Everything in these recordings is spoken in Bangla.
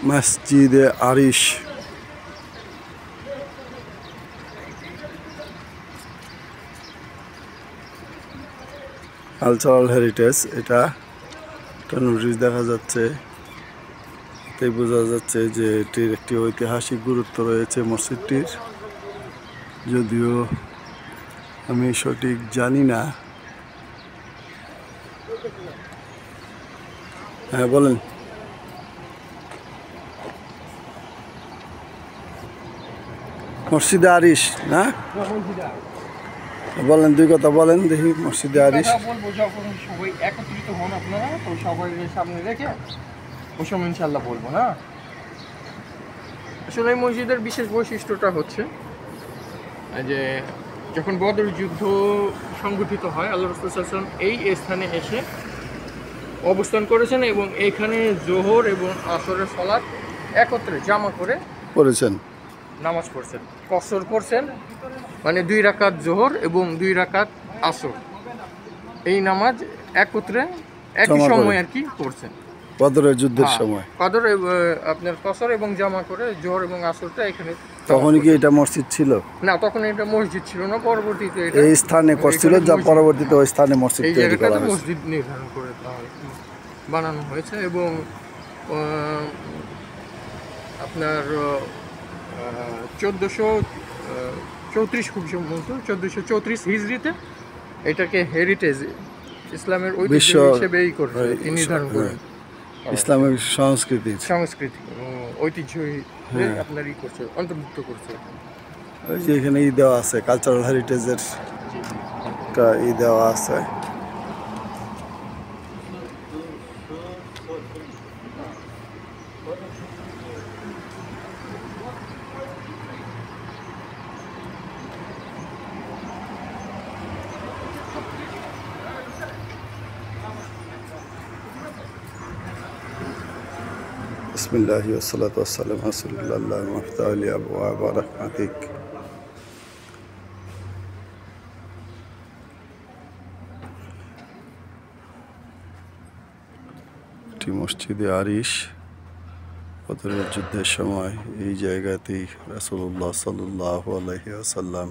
মসজিদে আরিশ। কালচারাল হেরিটেজ, এটা একটা নোটিশ দেখা যাচ্ছে। এতে বোঝা যাচ্ছে যে এটির একটি ঐতিহাসিক গুরুত্ব রয়েছে মসজিদটির, যদিও আমি সঠিক জানি না। হ্যাঁ বলেন। মসজিদে আরিশ না, বলেন দুই কথা বলেন দেখি। মসজিদে আরিশ বলবো যখন সবাই একত্রিত হন আপনারা, তো সবাই সামনে রেখে ওই সময় ইনশাল্লাহ বলবো না। আসলে এই মসজিদের বিশেষ বৈশিষ্ট্যটা হচ্ছে যে যখন বদর যুদ্ধ সংগঠিত হয়, আল্লাহ রাসূল সাল্লাল্লাহু আলাইহি ওয়াসাল্লাম এই স্থানে এসে অবস্থান করেছেন এবং এখানে জোহর এবং আসরের সালাত একত্রে জামা করে পড়েছেন, নামাজ পড়ছেন, কসর পড়ছেন, মানে 2 রাকাত জোহর এবং 2 রাকাত আসর, এই নামাজ একত্রে একই সময় আর কি পড়ছেন বদরের যুদ্ধের সময়। কদর আপনার কসর এবং জামা করে জোহর এবং আসরটা এখানে। তখন কি এটা মসজিদ ছিল? না, তখন এটা মসজিদ ছিল না, পরবর্তীতে এটা এই স্থানে করছিল, যা পরবর্তীতে ওই স্থানে মসজিদ এই তৈরি করা জায়গাটাতে হয়েছে। মসজিদ নির্ধারণ করে বানানো হয়েছে এবং আপনার 1434 খুব সম্ভবত 1434 হিজরিতে এটাকে হেরিটেজ, ইসলামের ঐতিহ্য হিসেবেই করে নির্ধারণ করেন। ইসলামিক সংস্কৃতি ঐতিহ্য আপনার ই করছে, অন্তর্ভুক্ত করছে। ওই যে এখানে ই দেওয়া আছে, কালচারাল হেরিটেজের একটা ই দেওয়া আছে। বিসমিল্লাহি ওয়াসসালাতু ওয়াসসালামু আলা রাসূলিল্লাহ আল্লাহুম্মা ইফতাহ লি আবওয়াবা রাহমাতিক। এটি মসজিদে আরিশ। বদরের যুদ্ধের সময় এই জায়গাতেই রাসূলুল্লাহ সাল্লাল্লাহু আলাইহি ওয়াসাল্লাম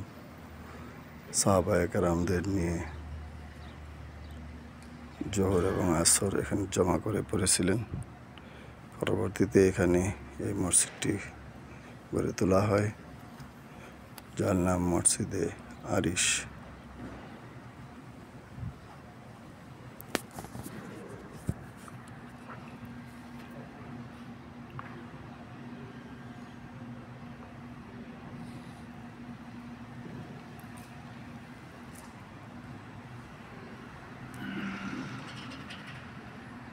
সাহাবায়ে কেরামদের নিয়ে জোহর এবং আসর এখানে জমা করে পড়েছিলেন। পরবর্তীতে এখানে এই মসজিদটি গড়ে তোলা হয়, যার নাম মসজিদে আরিশ।